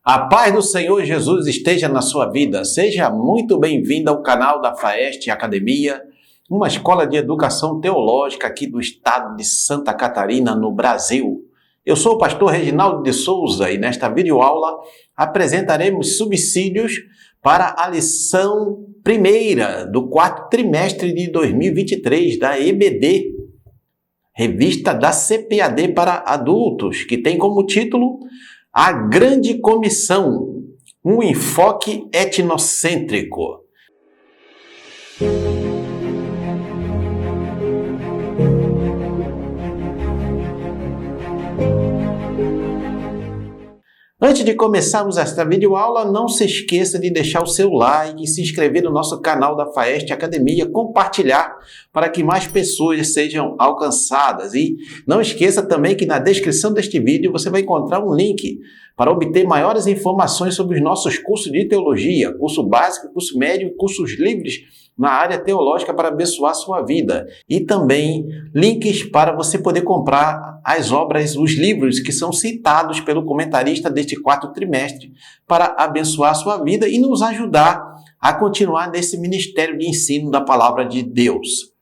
A paz do Senhor Jesus esteja na sua vida. Seja muito bem-vindo ao canal da Faeste Academia, uma escola de educação teológica aqui do estado de Santa Catarina, no Brasil. Eu sou o pastor Reginaldo de Souza e nesta videoaula apresentaremos subsídios para a lição primeira do quarto trimestre de 2023 da EBD, revista da CPAD para adultos, que tem como título A Grande Comissão, um enfoque etnocêntrico. Antes de começarmos esta videoaula, não se esqueça de deixar o seu like, se inscrever no nosso canal da Faeste Academia, compartilhar para que mais pessoas sejam alcançadas. E não esqueça também que na descrição deste vídeo você vai encontrar um link para obter maiores informações sobre os nossos cursos de teologia, curso básico, curso médio e cursos livres na área teológica para abençoar a sua vida. E também links para você poder comprar as obras, os livros que são citados pelo comentarista deste quarto trimestre para abençoar a sua vida e nos ajudar a continuar nesse ministério de ensino da palavra de Deus.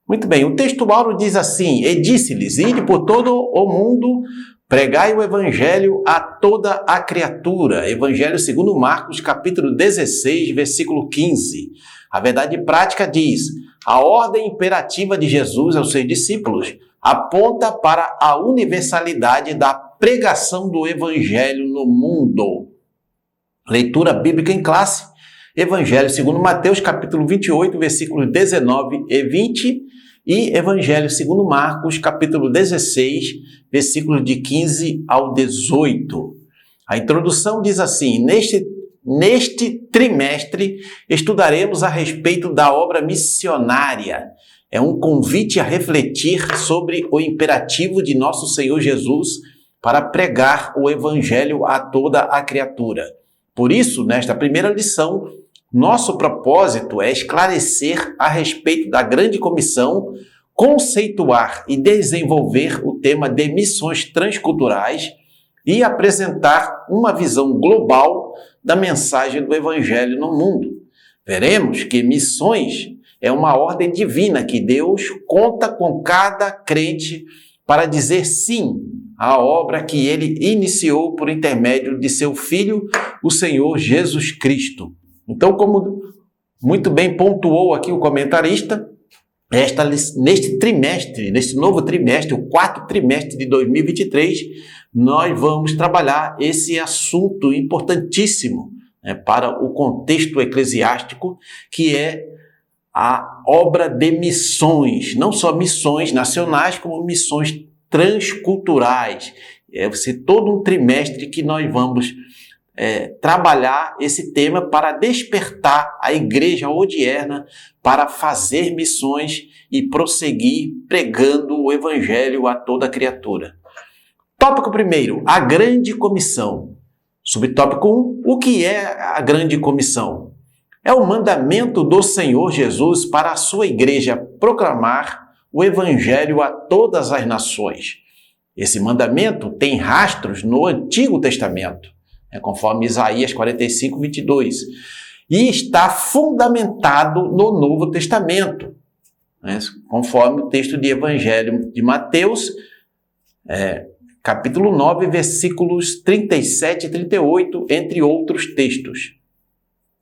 Muito bem, o texto áureo diz assim: E disse-lhes, ide por todo o mundo, pregai o evangelho a toda a criatura. Evangelho segundo Marcos, capítulo 16, versículo 15. A verdade prática diz: a ordem imperativa de Jesus aos seus discípulos aponta para a universalidade da pregação do evangelho no mundo. Leitura bíblica em classe. Evangelho segundo Mateus, capítulo 28, versículos 19 e 20. E Evangelho segundo Marcos, capítulo 16, versículos de 15 ao 18. A introdução diz assim: Neste trimestre, estudaremos a respeito da obra missionária. É um convite a refletir sobre o imperativo de nosso Senhor Jesus para pregar o Evangelho a toda a criatura. Por isso, nesta primeira lição, nosso propósito é esclarecer a respeito da grande comissão, conceituar e desenvolver o tema de missões transculturais e apresentar uma visão global da mensagem do Evangelho no mundo. Veremos que missões é uma ordem divina que Deus conta com cada crente para dizer sim à obra que ele iniciou por intermédio de seu Filho, o Senhor Jesus Cristo. Então, como muito bem pontuou aqui o comentarista, neste novo trimestre, o quarto trimestre de 2023, nós vamos trabalhar esse assunto importantíssimo, para o contexto eclesiástico, que é a obra de missões, não só missões nacionais, como missões transculturais. Vai ser todo um trimestre que nós vamos trabalhar esse tema para despertar a igreja odierna para fazer missões e prosseguir pregando o evangelho a toda criatura. Tópico primeiro, a grande comissão. Subtópico 1, o que é a grande comissão? É o mandamento do Senhor Jesus para a sua igreja proclamar o evangelho a todas as nações. Esse mandamento tem rastros no Antigo Testamento, conforme Isaías 45, 22, e está fundamentado no Novo Testamento, conforme o texto de Evangelho de Mateus, capítulo 9, versículos 37 e 38, entre outros textos.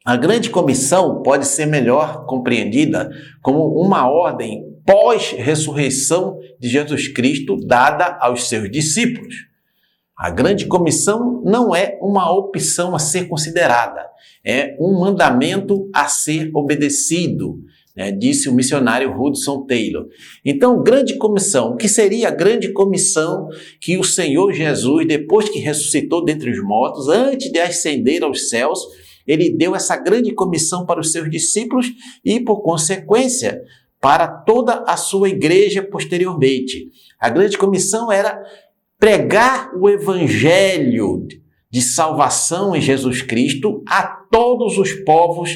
A grande comissão pode ser melhor compreendida como uma ordem pós-ressurreição de Jesus Cristo dada aos seus discípulos. A grande comissão não é uma opção a ser considerada, é um mandamento a ser obedecido, disse o missionário Hudson Taylor. Então, grande comissão, o que seria a grande comissão que o Senhor Jesus, depois que ressuscitou dentre os mortos, antes de ascender aos céus, ele deu essa grande comissão para os seus discípulos e, por consequência, para toda a sua igreja posteriormente. A grande comissão era pregar o evangelho de salvação em Jesus Cristo a todos os povos,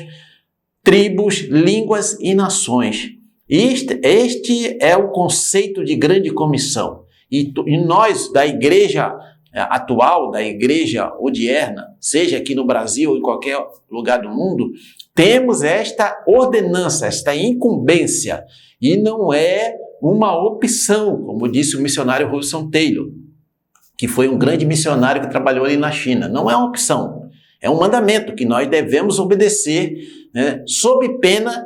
tribos, línguas e nações. Este é o conceito de grande comissão. E nós, da igreja atual da igreja odierna, seja aqui no Brasil ou em qualquer lugar do mundo, temos esta ordenança, esta incumbência, e não é uma opção, como disse o missionário Hudson Taylor, que foi um grande missionário que trabalhou ali na China. Não é uma opção, é um mandamento que nós devemos obedecer, né, sob pena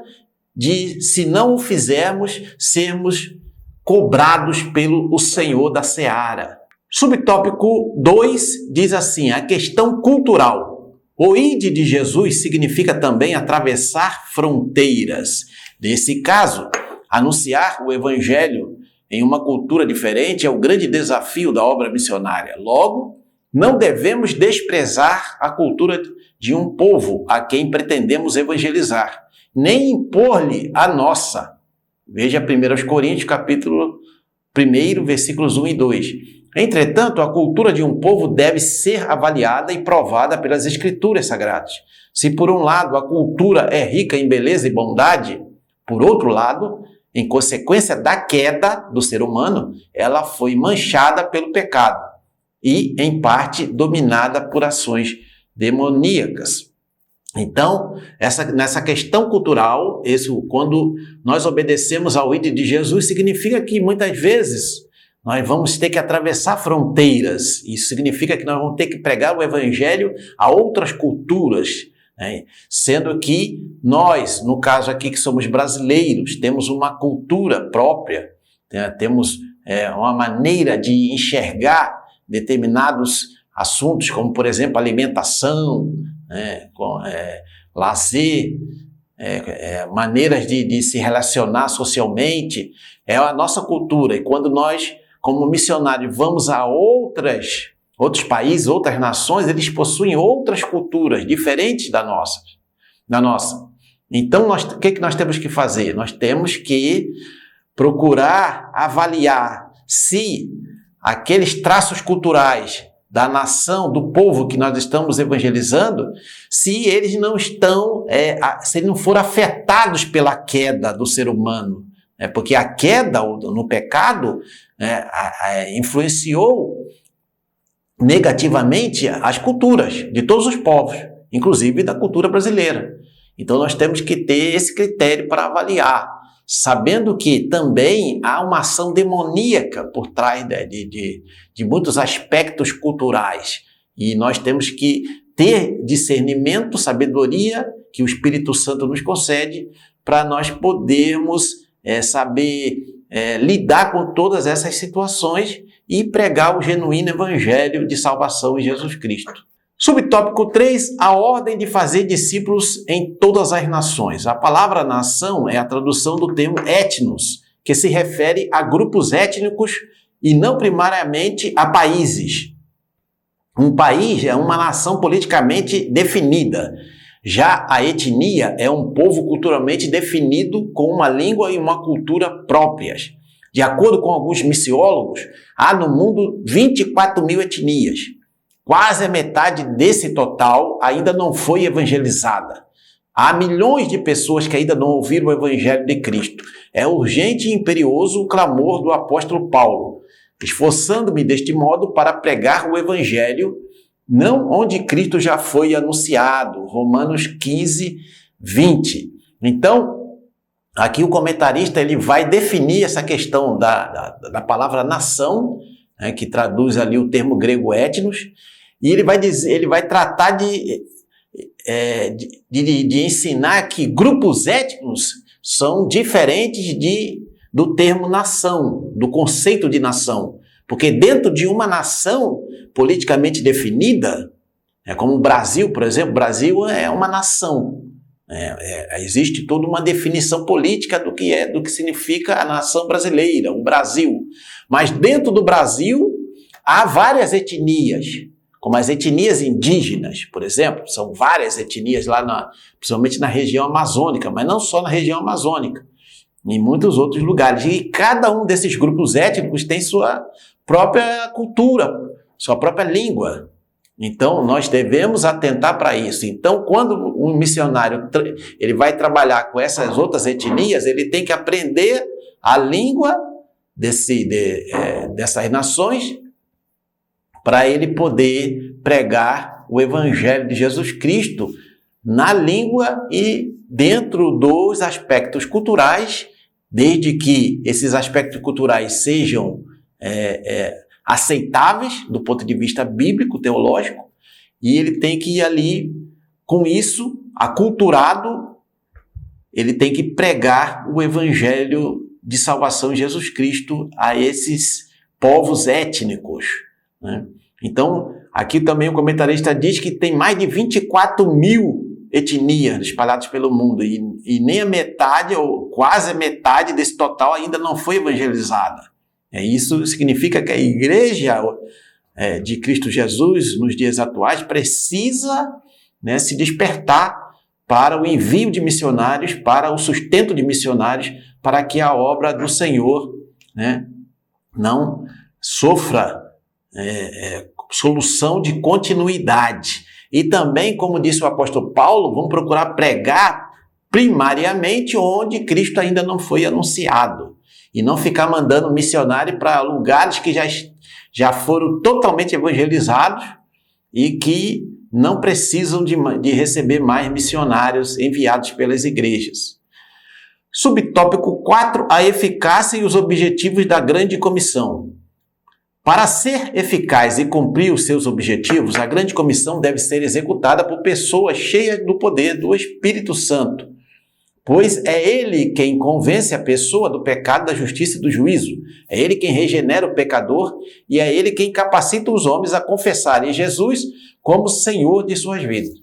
de, se não o fizermos, sermos cobrados pelo Senhor da Seara. Subtópico 2 diz assim, a questão cultural. O ide de Jesus significa também atravessar fronteiras. Nesse caso, anunciar o evangelho em uma cultura diferente é o grande desafio da obra missionária. Logo, não devemos desprezar a cultura de um povo a quem pretendemos evangelizar, nem impor-lhe a nossa. Veja 1 Coríntios, capítulo 1, versículos 1 e 2. Entretanto, a cultura de um povo deve ser avaliada e provada pelas Escrituras Sagradas. Se, por um lado, a cultura é rica em beleza e bondade, por outro lado, em consequência da queda do ser humano, ela foi manchada pelo pecado e, em parte, dominada por ações demoníacas. Então, nessa questão cultural, quando nós obedecemos ao ídolo de Jesus, significa que muitas vezes nós vamos ter que atravessar fronteiras. Isso significa que nós vamos ter que pregar o evangelho a outras culturas, né? Sendo que nós, no caso aqui que somos brasileiros, temos uma cultura própria, né? Temos uma maneira de enxergar determinados assuntos, como, por exemplo, alimentação, lazer, maneiras de se relacionar socialmente. É a nossa cultura. E quando nós, como missionários, vamos a outros países, outras nações, eles possuem outras culturas diferentes da nossa. Então, o que nós temos que fazer? Nós temos que procurar avaliar se aqueles traços culturais da nação, do povo que nós estamos evangelizando, se eles não estão, se eles não foram afetados pela queda do ser humano. Porque a queda no pecado influenciou negativamente as culturas de todos os povos, inclusive da cultura brasileira. Então nós temos que ter esse critério para avaliar, sabendo que também há uma ação demoníaca por trás de muitos aspectos culturais. E nós temos que ter discernimento, sabedoria, que o Espírito Santo nos concede, para nós podermos saber lidar com todas essas situações e pregar o genuíno evangelho de salvação em Jesus Cristo. Subtópico 3, a ordem de fazer discípulos em todas as nações. A palavra nação é a tradução do termo etnos, que se refere a grupos étnicos e não primariamente a países. Um país é uma nação politicamente definida. Já a etnia é um povo culturalmente definido com uma língua e uma cultura próprias. De acordo com alguns missiólogos, há no mundo 24 mil etnias. Quase a metade desse total ainda não foi evangelizada. Há milhões de pessoas que ainda não ouviram o evangelho de Cristo. É urgente e imperioso o clamor do apóstolo Paulo, esforçando-me deste modo para pregar o evangelho, não onde Cristo já foi anunciado. Romanos 15, 20. Então, aqui o comentarista ele vai definir essa questão da palavra nação, né, que traduz ali o termo grego etnos, e ele vai tratar de ensinar que grupos étnicos são diferentes do termo nação, do conceito de nação. Porque dentro de uma nação politicamente definida, como o Brasil, por exemplo, o Brasil é uma nação. Existe toda uma definição política do que significa a nação brasileira, o Brasil. Mas dentro do Brasil há várias etnias, como as etnias indígenas, por exemplo. São várias etnias lá, principalmente na região amazônica, mas não só na região amazônica, em muitos outros lugares. E cada um desses grupos étnicos tem sua própria cultura, sua própria língua. Então, nós devemos atentar para isso. Então, quando um missionário ele vai trabalhar com essas outras etnias, ele tem que aprender a língua dessas nações, para ele poder pregar o Evangelho de Jesus Cristo na língua e dentro dos aspectos culturais, desde que esses aspectos culturais sejam aceitáveis do ponto de vista bíblico, teológico, e ele tem que ir ali, com isso, aculturado, ele tem que pregar o Evangelho de salvação de Jesus Cristo a esses povos étnicos, né? Então, aqui também o comentarista diz que tem mais de 24 mil etnias espalhadas pelo mundo e nem a metade, ou quase a metade desse total ainda não foi evangelizada. Isso significa que a igreja de Cristo Jesus, nos dias atuais, precisa, né, se despertar para o envio de missionários, para o sustento de missionários, para que a obra do Senhor, né, não sofra solução de continuidade. E também, como disse o apóstolo Paulo, vamos procurar pregar primariamente onde Cristo ainda não foi anunciado. E não ficar mandando missionário para lugares que já foram totalmente evangelizados e que não precisam de receber mais missionários enviados pelas igrejas. Subtópico 4, a eficácia e os objetivos da grande comissão. Para ser eficaz e cumprir os seus objetivos, a grande comissão deve ser executada por pessoas cheias do poder do Espírito Santo, pois é ele quem convence a pessoa do pecado, da justiça e do juízo. É ele quem regenera o pecador e é ele quem capacita os homens a confessarem Jesus como Senhor de suas vidas.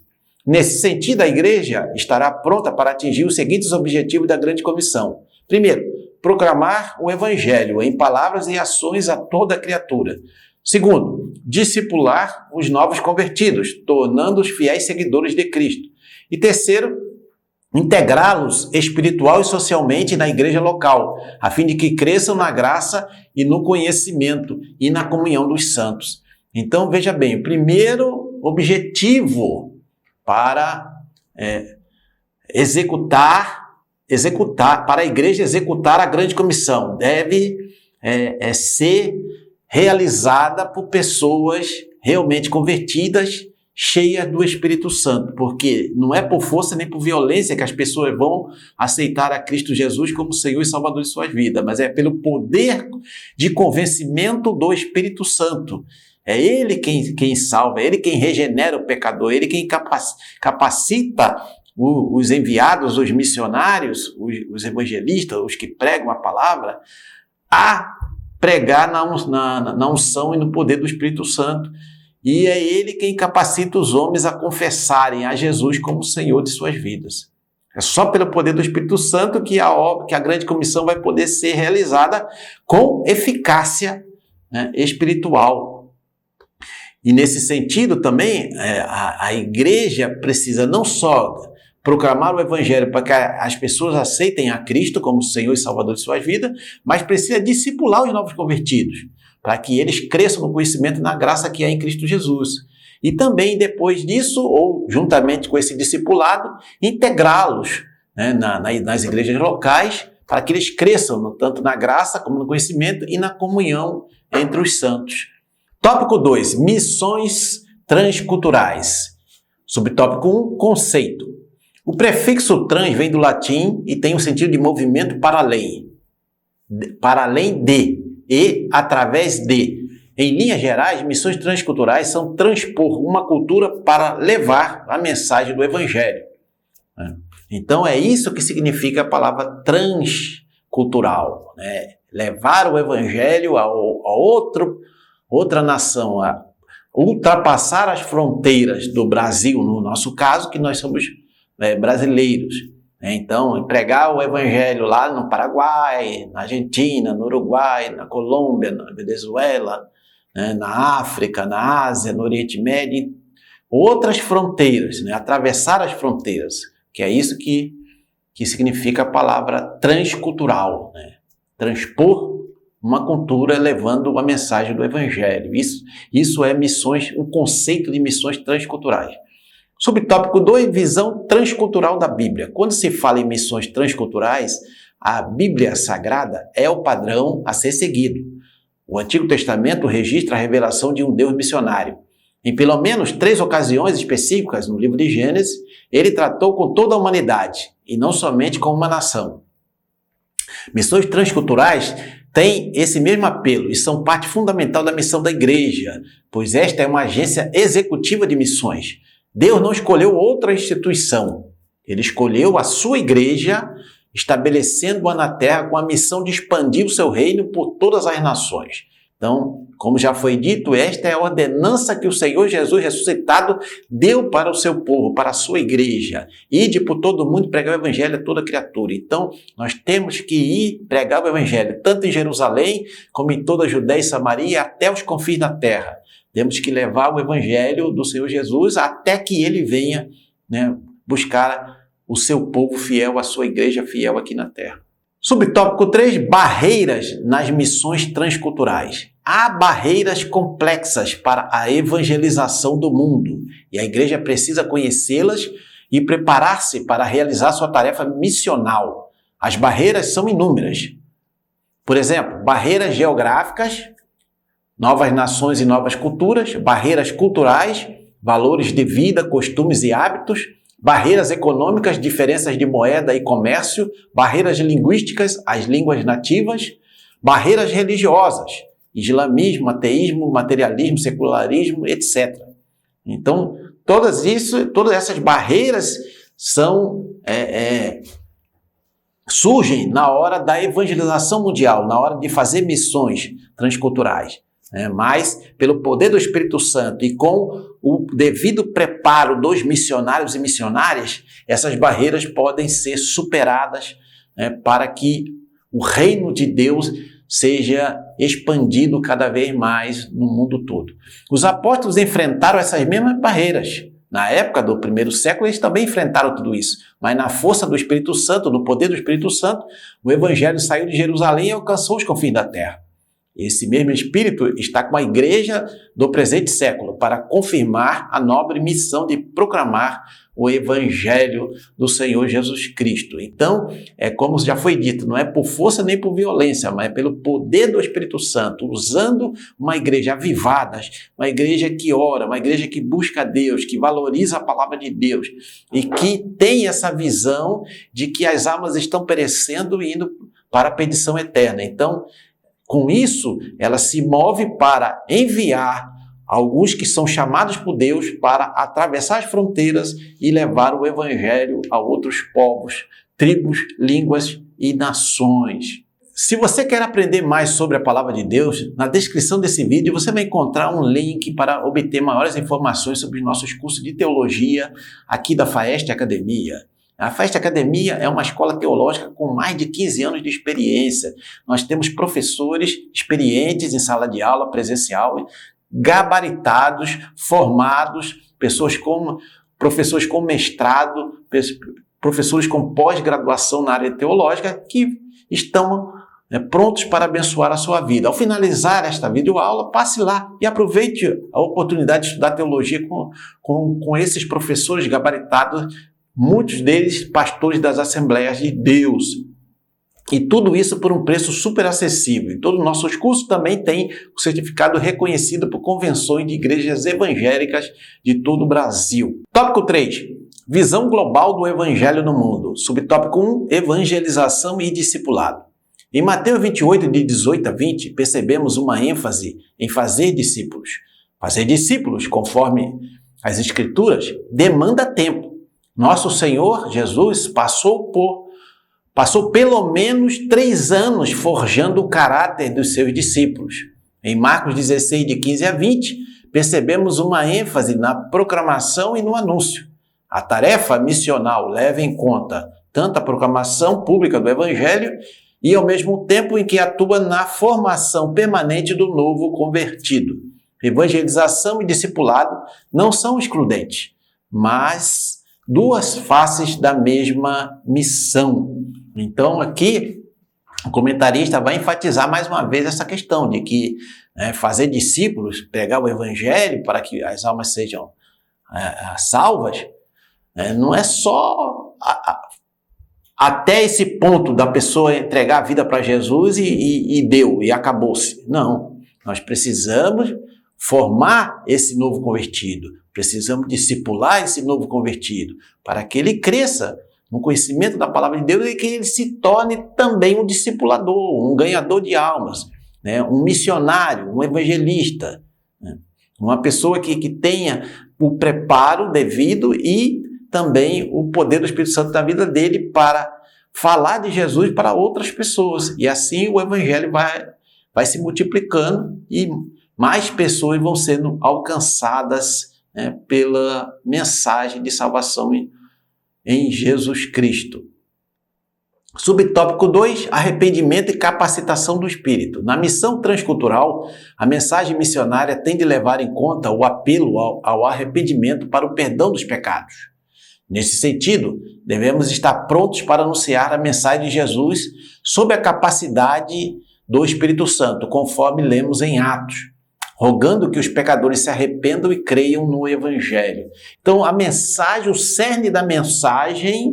Nesse sentido, a igreja estará pronta para atingir os seguintes objetivos da grande comissão. Primeiro, proclamar o Evangelho em palavras e ações a toda a criatura. Segundo, discipular os novos convertidos, tornando-os fiéis seguidores de Cristo. E terceiro, integrá-los espiritual e socialmente na igreja local, a fim de que cresçam na graça e no conhecimento e na comunhão dos santos. Então, veja bem, o primeiro objetivo para para a igreja executar a grande comissão deve ser realizada por pessoas realmente convertidas, cheias do Espírito Santo, porque não é por força nem por violência que as pessoas vão aceitar a Cristo Jesus como Senhor e Salvador de suas vidas, mas é pelo poder de convencimento do Espírito Santo. É Ele quem salva, é Ele quem regenera o pecador, é Ele quem capacita os enviados, os missionários, os evangelistas, os que pregam a palavra, a pregar na unção e no poder do Espírito Santo. E é Ele quem capacita os homens a confessarem a Jesus como Senhor de suas vidas. É só pelo poder do Espírito Santo que a grande comissão vai poder ser realizada com eficácia, né, espiritual. E nesse sentido também, a igreja precisa não só proclamar o Evangelho para que as pessoas aceitem a Cristo como Senhor e Salvador de suas vidas, mas precisa discipular os novos convertidos, para que eles cresçam no conhecimento e na graça que há em Cristo Jesus. E também, depois disso, ou juntamente com esse discipulado, integrá-los, né, nas igrejas locais, para que eles cresçam tanto na graça como no conhecimento e na comunhão entre os santos. Tópico 2, missões transculturais. Subtópico 1, conceito. O prefixo trans vem do latim e tem o sentido de movimento para além de e através de. Em linhas gerais, missões transculturais são transpor uma cultura para levar a mensagem do Evangelho. Então é isso que significa a palavra transcultural, né? Levar o Evangelho a outra nação, a ultrapassar as fronteiras do Brasil, no nosso caso, que nós somos brasileiros. Então, pregar o Evangelho lá no Paraguai, na Argentina, no Uruguai, na Colômbia, na Venezuela, na África, na Ásia, no Oriente Médio, outras fronteiras, né? Atravessar as fronteiras, que é isso que significa a palavra transcultural, né? Transpor uma cultura levando a mensagem do Evangelho. Isso é missões, o conceito de missões transculturais. Subtópico 2, visão transcultural da Bíblia. Quando se fala em missões transculturais, a Bíblia Sagrada é o padrão a ser seguido. O Antigo Testamento registra a revelação de um Deus missionário. Em pelo menos 3 ocasiões específicas no livro de Gênesis, ele tratou com toda a humanidade, e não somente com uma nação. Missões transculturais têm esse mesmo apelo e são parte fundamental da missão da igreja, pois esta é uma agência executiva de missões. Deus não escolheu outra instituição, ele escolheu a sua igreja, estabelecendo-a na terra com a missão de expandir o seu reino por todas as nações. Então, como já foi dito, esta é a ordenança que o Senhor Jesus ressuscitado deu para o seu povo, para a sua igreja. Ide por todo mundo pregar o evangelho a toda criatura. Então, nós temos que ir pregar o evangelho, tanto em Jerusalém, como em toda a Judéia e Samaria, até os confins da terra. Temos que levar o evangelho do Senhor Jesus até que ele venha, buscar o seu povo fiel, a sua igreja fiel aqui na terra. Subtópico 3, barreiras nas missões transculturais. Há barreiras complexas para a evangelização do mundo e a igreja precisa conhecê-las e preparar-se para realizar sua tarefa missional. As barreiras são inúmeras. Por exemplo, barreiras geográficas, novas nações e novas culturas, barreiras culturais, valores de vida, costumes e hábitos, barreiras econômicas, diferenças de moeda e comércio, barreiras linguísticas, as línguas nativas, barreiras religiosas, islamismo, ateísmo, materialismo, secularismo, etc. Então, todas essas barreiras surgem na hora da evangelização mundial, na hora de fazer missões transculturais. Mas, pelo poder do Espírito Santo e com o devido preparo dos missionários e missionárias, essas barreiras podem ser superadas para que o reino de Deus seja expandido cada vez mais no mundo todo. Os apóstolos enfrentaram essas mesmas barreiras. Na época do primeiro século, eles também enfrentaram tudo isso. Mas na força do Espírito Santo, no poder do Espírito Santo, o evangelho saiu de Jerusalém e alcançou os confins da terra. Esse mesmo Espírito está com a igreja do presente século para confirmar a nobre missão de proclamar o Evangelho do Senhor Jesus Cristo. Então, como já foi dito, não é por força nem por violência, mas é pelo poder do Espírito Santo, usando uma igreja avivada, uma igreja que ora, uma igreja que busca a Deus, que valoriza a palavra de Deus e que tem essa visão de que as almas estão perecendo e indo para a perdição eterna. Então, com isso, ela se move para enviar alguns que são chamados por Deus para atravessar as fronteiras e levar o evangelho a outros povos, tribos, línguas e nações. Se você quer aprender mais sobre a palavra de Deus, na descrição desse vídeo você vai encontrar um link para obter maiores informações sobre os nossos cursos de teologia aqui da Faeste Academia. A Faeste Academia é uma escola teológica com mais de 15 anos de experiência. Nós temos professores experientes em sala de aula presencial, gabaritados, formados, professores com mestrado, professores com pós-graduação na área teológica que estão prontos para abençoar a sua vida. Ao finalizar esta videoaula, passe lá e aproveite a oportunidade de estudar teologia com esses professores gabaritados, muitos deles pastores das Assembleias de Deus. E tudo isso por um preço super acessível. E todos os nossos cursos também têm o certificado reconhecido por convenções de igrejas evangélicas de todo o Brasil. Tópico 3. Visão global do evangelho no mundo. Subtópico 1. Evangelização e discipulado. Em Mateus 28, de 18 a 20, percebemos uma ênfase em fazer discípulos. Fazer discípulos, conforme as Escrituras, demanda tempo. Nosso Senhor Jesus passou pelo menos 3 anos forjando o caráter dos seus discípulos. Em Marcos 16, de 15 a 20, percebemos uma ênfase na proclamação e no anúncio. A tarefa missional leva em conta tanto a proclamação pública do Evangelho e ao mesmo tempo em que atua na formação permanente do novo convertido. Evangelização e discipulado não são excludentes, mas duas faces da mesma missão. Então, aqui, o comentarista vai enfatizar mais uma vez essa questão de que fazer discípulos, pregar o evangelho para que as almas sejam salvas, não é só até esse ponto da pessoa entregar a vida para Jesus e deu, e acabou-se. Não. Nós precisamos formar esse novo convertido, precisamos discipular esse novo convertido para que ele cresça no conhecimento da palavra de Deus e que ele se torne também um discipulador, um ganhador de almas, né? Um missionário, um evangelista, né? Uma pessoa que tenha o preparo devido e também o poder do Espírito Santo na vida dele para falar de Jesus para outras pessoas. E assim o evangelho vai se multiplicando e mais pessoas vão sendo alcançadas, né, pela mensagem de salvação em Jesus Cristo. Subtópico 2, arrependimento e capacitação do Espírito. Na missão transcultural, a mensagem missionária tem de levar em conta o apelo ao arrependimento para o perdão dos pecados. Nesse sentido, devemos estar prontos para anunciar a mensagem de Jesus sob a capacidade do Espírito Santo, conforme lemos em Atos, rogando que os pecadores se arrependam e creiam no Evangelho. Então, a mensagem, o cerne da mensagem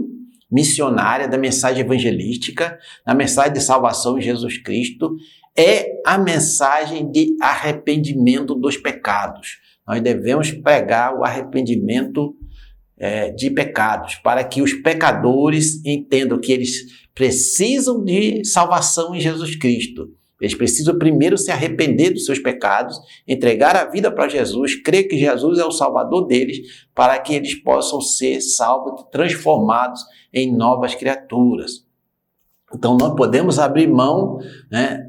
missionária, da mensagem evangelística, da mensagem de salvação em Jesus Cristo, é a mensagem de arrependimento dos pecados. Nós devemos pregar o arrependimento de pecados, para que os pecadores entendam que eles precisam de salvação em Jesus Cristo. Eles precisam primeiro se arrepender dos seus pecados, entregar a vida para Jesus, crer que Jesus é o Salvador deles, para que eles possam ser salvos, transformados em novas criaturas. Então, não podemos abrir mão, né,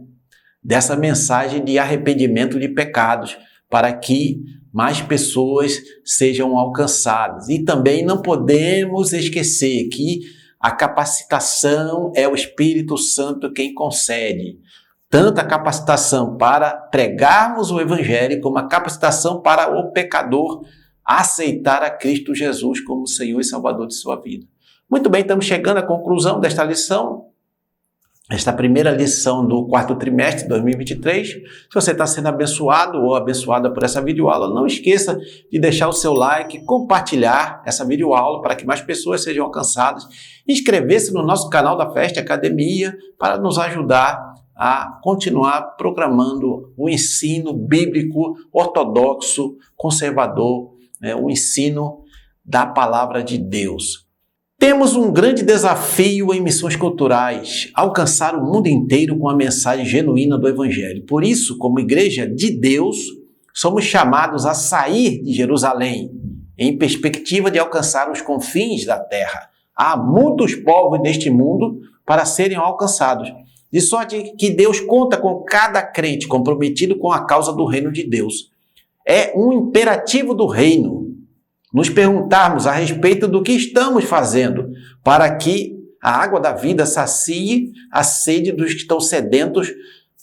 dessa mensagem de arrependimento de pecados, para que mais pessoas sejam alcançadas. E também não podemos esquecer que a capacitação é o Espírito Santo quem concede. Tanto a capacitação para pregarmos o Evangelho, como a capacitação para o pecador aceitar a Cristo Jesus como Senhor e Salvador de sua vida. Muito bem, estamos chegando à conclusão desta lição, esta primeira lição do quarto trimestre de 2023. Se você está sendo abençoado ou abençoada por essa videoaula, não esqueça de deixar o seu like, compartilhar essa videoaula para que mais pessoas sejam alcançadas, inscrever-se no nosso canal da FAEST Academia para nos ajudar a continuar programando o ensino bíblico ortodoxo, conservador, o ensino da palavra de Deus. Temos um grande desafio em missões culturais, alcançar o mundo inteiro com a mensagem genuína do Evangelho. Por isso, como igreja de Deus, somos chamados a sair de Jerusalém, em perspectiva de alcançar os confins da terra. Há muitos povos neste mundo para serem alcançados. De sorte que Deus conta com cada crente comprometido com a causa do reino de Deus. É um imperativo do reino nos perguntarmos a respeito do que estamos fazendo para que a água da vida sacie a sede dos que estão sedentos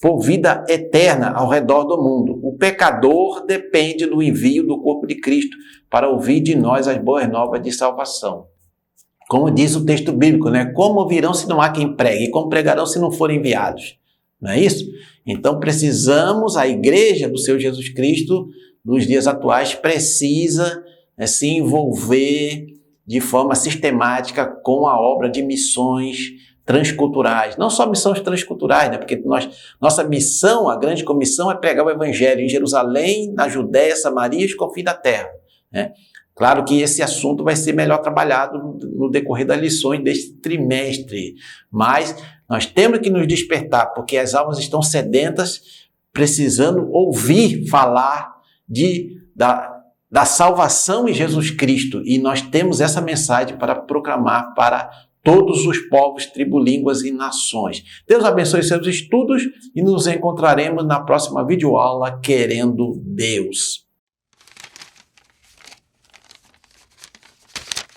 por vida eterna ao redor do mundo. O pecador depende do envio do corpo de Cristo para ouvir de nós as boas novas de salvação. Como diz o texto bíblico, né? Como virão se não há quem pregue? E como pregarão se não forem enviados? Não é isso? Então precisamos, a igreja do Senhor Jesus Cristo, nos dias atuais, precisa se envolver de forma sistemática com a obra de missões transculturais. Não só missões transculturais, né? Porque nossa missão, a grande comissão, é pregar o Evangelho em Jerusalém, na Judéia, Samaria e os confins da terra, né? Claro que esse assunto vai ser melhor trabalhado no decorrer das lições deste trimestre, mas nós temos que nos despertar, porque as almas estão sedentas, precisando ouvir falar da salvação em Jesus Cristo, e nós temos essa mensagem para proclamar para todos os povos, tribos, línguas e nações. Deus abençoe seus estudos e nos encontraremos na próxima videoaula, querendo Deus.